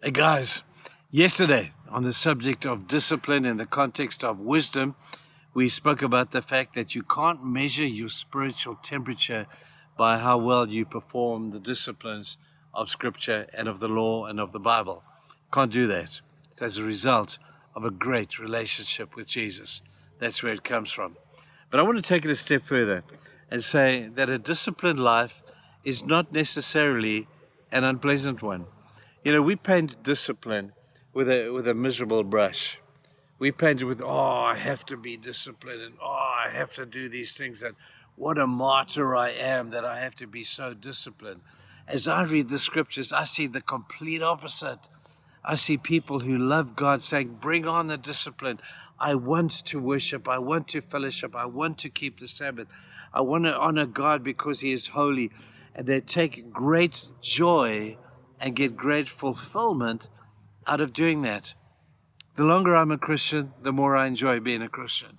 Hey guys, yesterday on the subject of discipline in the context of wisdom, we spoke about the fact that you can't measure your spiritual temperature by how well you perform the disciplines of Scripture and of the law and of the Bible. Can't do that. It's as a result of a great relationship with Jesus. That's where it comes from. But I want to take it a step further and say that a disciplined life is not necessarily an unpleasant one. You know, we paint discipline with a miserable brush. We paint it with, I have to be disciplined, and I have to do these things, and what a martyr I am that I have to be so disciplined. As I read the scriptures, I see the complete opposite. I see people who love God saying, bring on the discipline. I want to worship. I want to fellowship. I want to keep the Sabbath. I want to honor God because He is holy. And they take great joy and get great fulfillment out of doing that. The longer I'm a Christian, the more I enjoy being a Christian.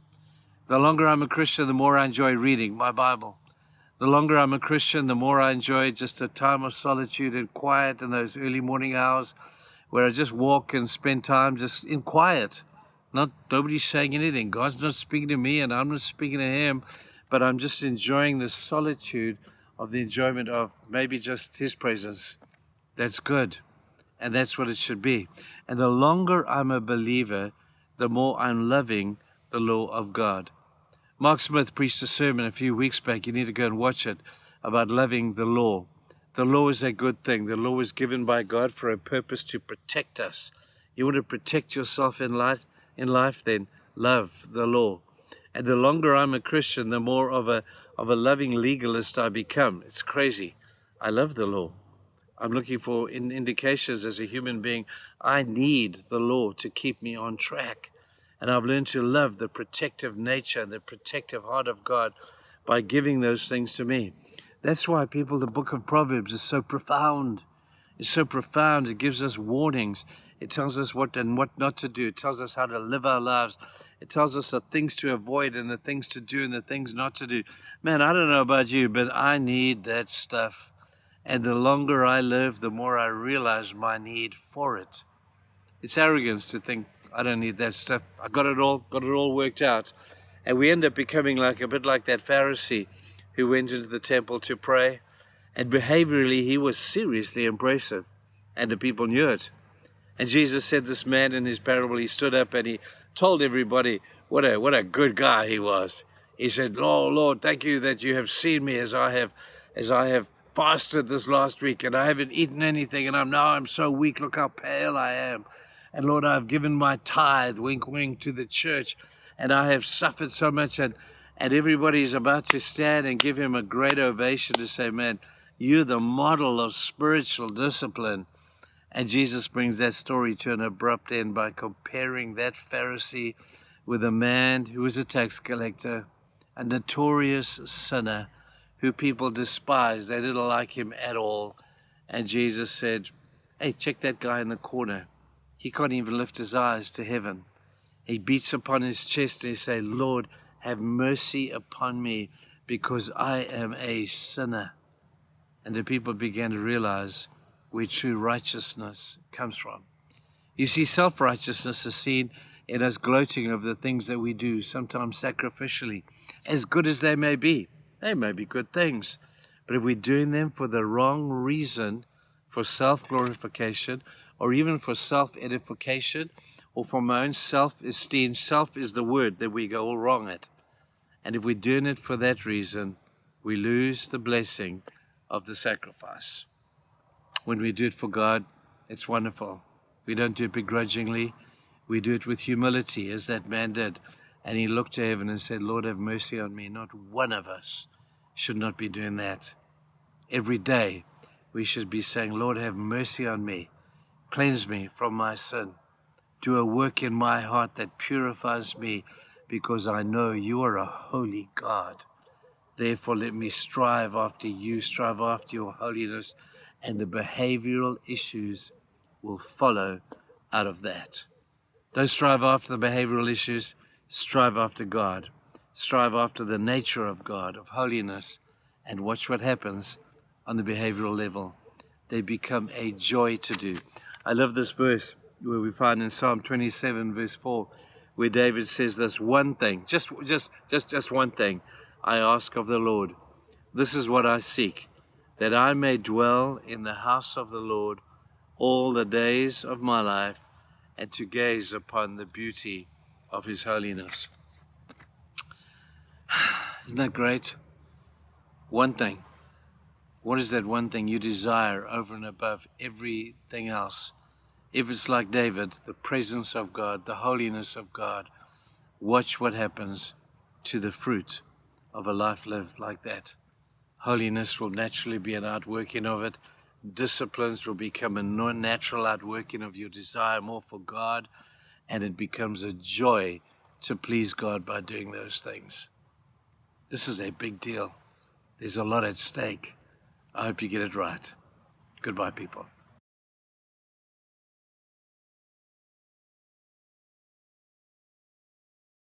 The longer I'm a Christian, the more I enjoy reading my Bible. The longer I'm a Christian, the more I enjoy just a time of solitude and quiet in those early morning hours where I just walk and spend time just in quiet. Nobody's saying anything. God's not speaking to me and I'm not speaking to Him, but I'm just enjoying the solitude of the enjoyment of maybe just His presence. That's good. And that's what it should be. And the longer I'm a believer, the more I'm loving the law of God. Mark Smith preached a sermon a few weeks back. You need to go and watch it, about loving the law. The law is a good thing. The law is given by God for a purpose to protect us. You want to protect yourself in life, then love the law. And the longer I'm a Christian, the more of a loving legalist I become. It's crazy. I love the law. I'm looking for indications as a human being. I need the law to keep me on track. And I've learned to love the protective nature, the protective heart of God by giving those things to me. That's why the book of Proverbs is so profound. It's so profound. It gives us warnings. It tells us what and what not to do. It tells us how to live our lives. It tells us the things to avoid and the things to do and the things not to do. Man, I don't know about you, but I need that stuff. And the longer I live, the more I realize my need for it. It's arrogance to think I don't need that stuff. I got it all worked out. And we end up becoming a bit like that Pharisee who went into the temple to pray. And behaviorally, he was seriously impressive. And the people knew it. And Jesus said this man in his parable, he stood up and he told everybody what a good guy he was. He said, "Oh Lord, thank you that you have seen me as I have fasted this last week, and I haven't eaten anything, and I'm so weak. Look how pale I am. And Lord, I've given my tithe, wink, wink, to the church, and I have suffered so much." And everybody's about to stand and give him a great ovation to say, "Man, you're the model of spiritual discipline." And Jesus brings that story to an abrupt end by comparing that Pharisee with a man who was a tax collector, a notorious sinner, who people despised. They didn't like him at all. And Jesus said, "Hey, check that guy in the corner. He can't even lift his eyes to heaven. He beats upon his chest and he says, 'Lord, have mercy upon me because I am a sinner.'" And the people began to realize where true righteousness comes from. You see, self-righteousness is seen in us gloating over the things that we do, sometimes sacrificially, as good as they may be. They may be good things, but if we're doing them for the wrong reason, for self-glorification, or even for self-edification, or for my own self-esteem, self is the word that we go all wrong at. And if we're doing it for that reason, we lose the blessing of the sacrifice. When we do it for God, it's wonderful. We don't do it begrudgingly. We do it with humility, as that man did. And he looked to heaven and said, "Lord, have mercy on me." Not one of us should not be doing that. Every day we should be saying, "Lord, have mercy on me. Cleanse me from my sin. Do a work in my heart that purifies me, because I know you are a holy God. Therefore, let me strive after you, strive after your holiness, and the behavioral issues will follow out of that." Don't strive after the behavioral issues. Strive after God. Strive after the nature of God, of holiness, and watch what happens on the behavioral level. They become a joy to do. I love this verse where we find in Psalm 27, verse 4, where David says this one thing, just one thing I ask of the Lord. This is what I seek, that I may dwell in the house of the Lord all the days of my life, and to gaze upon the beauty of his holiness. Isn't that great? One thing. What is that one thing you desire over and above everything else? If it's like David, the presence of God, the holiness of God, watch what happens to the fruit of a life lived like that. Holiness will naturally be an outworking of it. Disciplines will become a natural outworking of your desire more for God, and it becomes a joy to please God by doing those things. This is a big deal. There's a lot at stake. I hope you get it right. Goodbye, people.